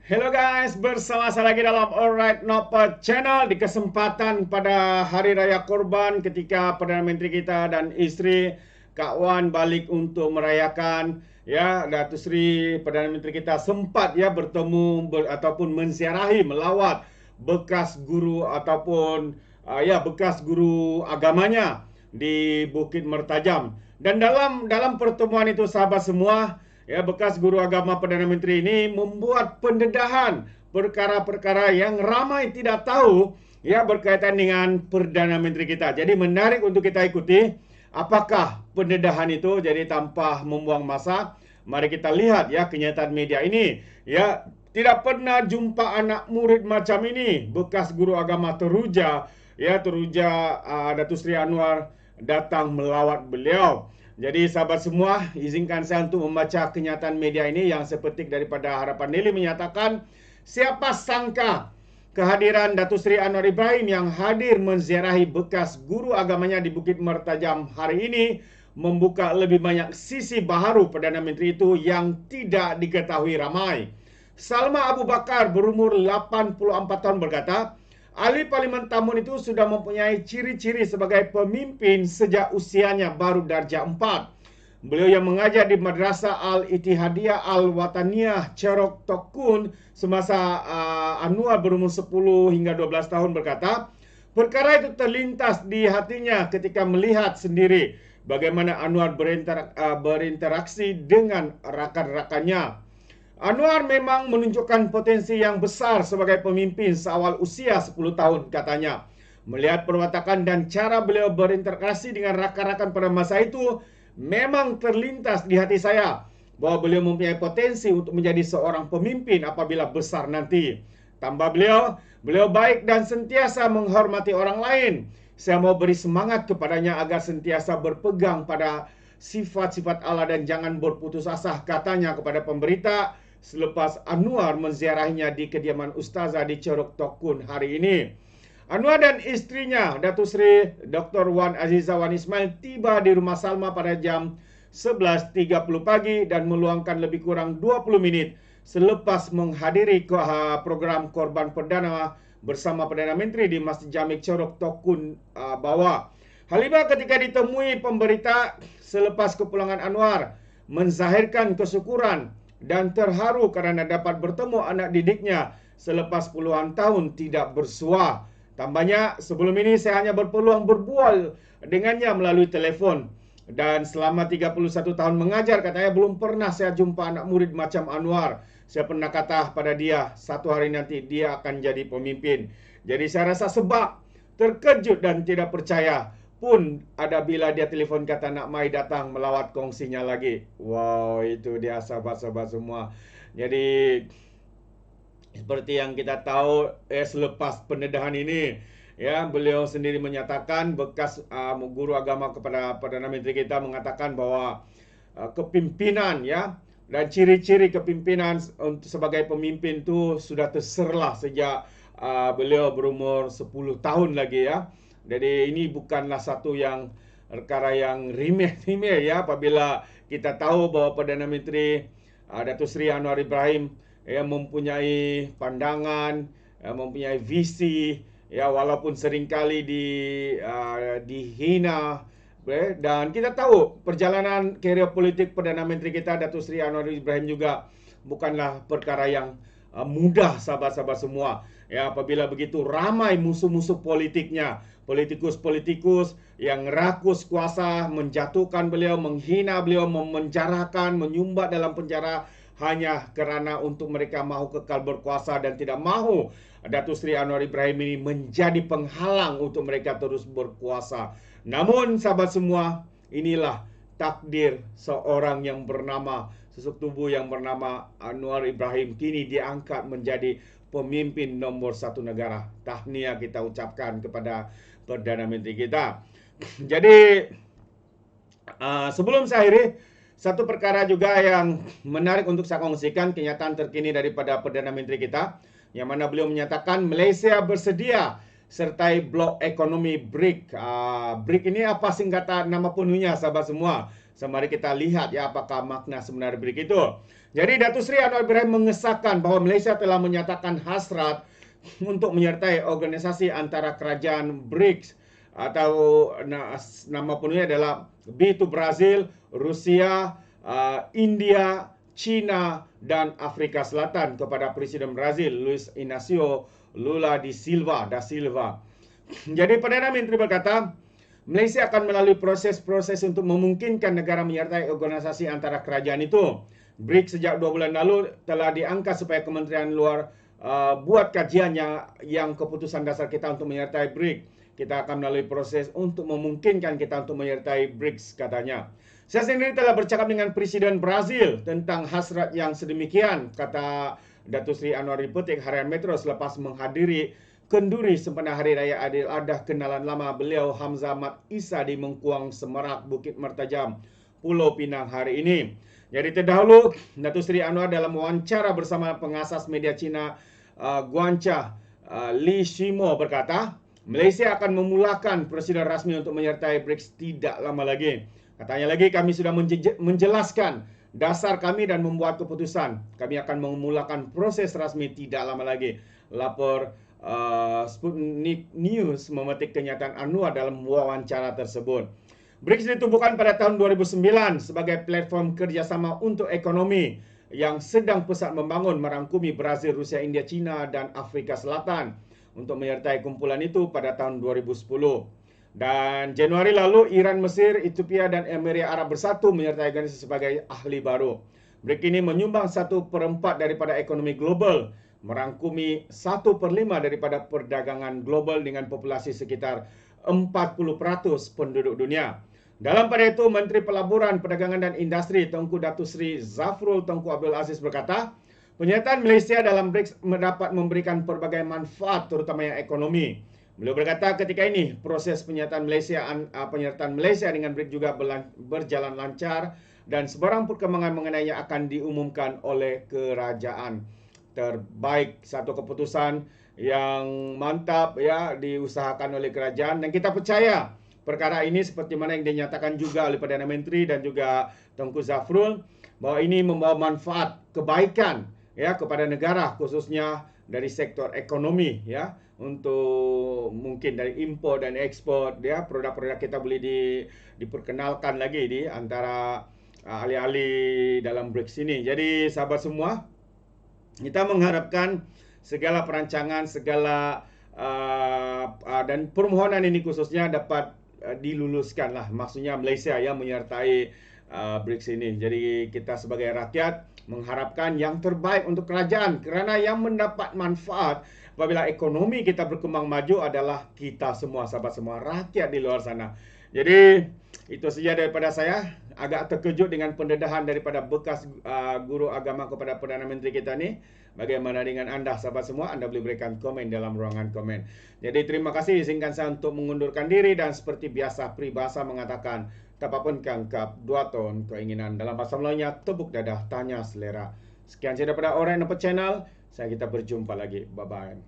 Hello guys, bersama saya lagi dalam Alright Nopa Channel di kesempatan pada Hari Raya Korban ketika Perdana Menteri kita dan isteri Kak Wan balik untuk merayakan, ya, Datuk Seri Perdana Menteri kita sempat ya bertemu ataupun menziarahi melawat bekas guru ataupun bekas guru agamanya di Bukit Mertajam. Dan dalam pertemuan itu sahabat semua, ya, bekas guru agama Perdana Menteri ini membuat pendedahan perkara-perkara yang ramai tidak tahu, ya, berkaitan dengan Perdana Menteri kita. Jadi menarik untuk kita ikuti apakah pendedahan itu. Jadi tanpa membuang masa, mari kita lihat ya kenyataan media ini. Ya, tidak pernah jumpa anak murid macam ini. Bekas guru agama teruja, ya, Datuk Seri Anwar datang melawat beliau. Jadi sahabat semua, izinkan saya untuk membaca kenyataan media ini yang sepetik daripada Harapan Daily menyatakan, siapa sangka kehadiran Datuk Seri Anwar Ibrahim yang hadir menziarahi bekas guru agamanya di Bukit Mertajam hari ini membuka lebih banyak sisi baharu Perdana Menteri itu yang tidak diketahui ramai. Salma Abu Bakar berumur 84 tahun berkata, ahli Parlimen Tamun itu sudah mempunyai ciri-ciri sebagai pemimpin sejak usianya baru darjah 4. Beliau yang mengajar di Madrasah Al-Ittihadiyah Al-Wataniyah Cherok Tokun semasa Anwar berumur 10 hingga 12 tahun berkata, perkara itu terlintas di hatinya ketika melihat sendiri bagaimana Anwar berinteraksi dengan rakan-rakannya. Anwar memang menunjukkan potensi yang besar sebagai pemimpin seawal usia 10 tahun katanya. Melihat perwatakan dan cara beliau berinteraksi dengan rakan-rakan pada masa itu, memang terlintas di hati saya bahwa beliau mempunyai potensi untuk menjadi seorang pemimpin apabila besar nanti. Tambah beliau baik dan sentiasa menghormati orang lain. Saya mau beri semangat kepadanya agar sentiasa berpegang pada sifat-sifat Allah dan jangan berputus asa, katanya kepada pemberita selepas Anwar menziarahinya di kediaman Ustazah di Cherok Tokun hari ini. Anwar dan istrinya, Datuk Seri Dr. Wan Aziza Wan Ismail, tiba di rumah Salma pada jam 11.30 pagi dan meluangkan lebih kurang 20 menit selepas menghadiri program Korban Perdana bersama Perdana Menteri di Masjid Jamik Cherok Tokun bawah. Halimah ketika ditemui pemberita selepas kepulangan Anwar menzahirkan kesyukuran dan terharu kerana dapat bertemu anak didiknya selepas puluhan tahun tidak bersua. Tambahnya, sebelum ini saya hanya berpeluang berbual dengannya melalui telefon. Dan selama 31 tahun mengajar, katanya belum pernah saya jumpa anak murid macam Anwar. Saya pernah kata pada dia, satu hari nanti dia akan jadi pemimpin. Jadi saya rasa sebab, terkejut dan tidak percaya pun ada bila dia telefon kata nak mai datang melawat kongsinya lagi. Wow, itu dia sahabat-sahabat semua. Jadi seperti yang kita tahu selepas pendedahan ini, ya, beliau sendiri menyatakan, bekas guru agama kepada Perdana Menteri kita mengatakan bahwa kepimpinan, ya, dan ciri-ciri kepimpinan sebagai pemimpin itu sudah terserlah sejak beliau berumur 10 tahun lagi, ya. Jadi ini bukanlah satu yang perkara yang remeh-temeh, ya, apabila kita tahu bahwa Perdana Menteri Datuk Seri Anwar Ibrahim mempunyai pandangan, mempunyai visi, ya, walaupun seringkali dihina. Dan kita tahu perjalanan karier politik Perdana Menteri kita Datuk Seri Anwar Ibrahim juga bukanlah perkara yang mudah sahabat-sahabat semua. Ya, apabila begitu ramai musuh-musuh politiknya, politikus-politikus yang rakus kuasa, menjatuhkan beliau, menghina beliau, memenjarakan, menyumbat dalam penjara hanya kerana untuk mereka mahu kekal berkuasa dan tidak mahu Datuk Seri Anwar Ibrahim ini menjadi penghalang untuk mereka terus berkuasa. Namun sahabat semua, inilah takdir seorang yang bernama, sesuk tubuh yang bernama Anwar Ibrahim kini diangkat menjadi pemimpin nombor 1 negara. Tahniah kita ucapkan kepada Perdana Menteri kita. Jadi sebelum saya akhiri, satu perkara juga yang menarik untuk saya kongsikan, kenyataan terkini daripada Perdana Menteri kita, yang mana beliau menyatakan Malaysia bersedia sertai blok ekonomi BRIC. BRIC ini apa singkatan nama penuhnya sahabat semua? So, mari kita lihat ya apakah makna sebenar BRIC itu. Jadi Datuk Seri Anwar Ibrahim mengesahkan bahawa Malaysia telah menyatakan hasrat untuk menyertai organisasi antara kerajaan BRICS atau nama penuhnya adalah B itu Brazil, Rusia, India, China dan Afrika Selatan kepada Presiden Brazil Luiz Inácio Lula da Silva. Jadi Perdana Menteri berkata, Malaysia akan melalui proses-proses untuk memungkinkan negara menyertai organisasi antara kerajaan itu. BRICS sejak 2 bulan lalu telah diangkat supaya Kementerian Luar buat kajiannya yang keputusan dasar kita untuk menyertai BRICS. Kita akan melalui proses untuk memungkinkan kita untuk menyertai BRICS, katanya. Saya sendiri telah bercakap dengan Presiden Brazil tentang hasrat yang sedemikian, kata Datuk Seri Anwar di Petik Harian Metro selepas menghadiri kenduri sempena Hari Raya Aidiladha kenalan lama beliau Hamzah Mat Isa di Mengkuang Semerak, Bukit Mertajam, Pulau Pinang hari ini. Jadi terdahulu, Datuk Seri Anwar dalam wawancara bersama pengasas media Cina Guancha Li Shimo berkata, Malaysia akan memulakan prosedur rasmi untuk menyertai BRICS tidak lama lagi. Katanya lagi, kami sudah menjelaskan dasar kami dan membuat keputusan. Kami akan memulakan proses rasmi tidak lama lagi. Lapor Sputnik News memetik kenyataan Anwar dalam wawancara tersebut. BRICS ditubuhkan pada tahun 2009 sebagai platform kerjasama untuk ekonomi yang sedang pesat membangun merangkumi Brazil, Rusia, India, China dan Afrika Selatan untuk menyertai kumpulan itu pada tahun 2010. Dan Januari lalu, Iran, Mesir, Ethiopia dan Emirat Arab Bersatu menyertai organisasi sebagai ahli baru. BRICS ini menyumbang 1/4 daripada ekonomi global, merangkumi 1/5 daripada perdagangan global dengan populasi sekitar 40% penduduk dunia. Dalam pada itu, Menteri Pelaburan, Perdagangan dan Industri Tengku Datuk Seri Zafrul Tengku Abdul Aziz berkata, penyertaan Malaysia dalam BRICS dapat memberikan pelbagai manfaat terutamanya ekonomi. Beliau berkata ketika ini proses penyertaan Malaysia dengan BRICS juga berjalan lancar dan sebarang perkembangan mengenainya akan diumumkan oleh kerajaan. Terbaik, satu keputusan yang mantap ya diusahakan oleh kerajaan dan kita percaya perkara ini seperti mana yang dinyatakan juga oleh Perdana Menteri dan juga Tengku Zafrul bahawa ini membawa manfaat kebaikan ya kepada negara khususnya dari sektor ekonomi ya untuk mungkin dari impor dan ekspor ya produk-produk kita boleh diperkenalkan lagi di antara ahli-ahli dalam BRICS ini. Jadi sahabat semua, kita mengharapkan segala perancangan, segala dan permohonan ini khususnya dapat diluluskan lah. Maksudnya Malaysia yang menyertai BRICS ini. Jadi kita sebagai rakyat mengharapkan yang terbaik untuk kerajaan. Kerana yang mendapat manfaat apabila ekonomi kita berkembang maju adalah kita semua, sahabat semua, rakyat di luar sana. Jadi itu saja daripada saya. Agak terkejut dengan pendedahan daripada bekas guru agama kepada Perdana Menteri kita ni. Bagaimana dengan anda, sahabat semua? Anda boleh berikan komen dalam ruangan komen. Jadi terima kasih, izinkan saya untuk mengundurkan diri dan seperti biasa peribahasa mengatakan tapapun kangkap dua ton keinginan. Dalam bahasa Melayunya, tepuk dadah, tanya selera. Sekian saja daripada Alright Nampak Channel. Saya kita berjumpa lagi. Bye-bye.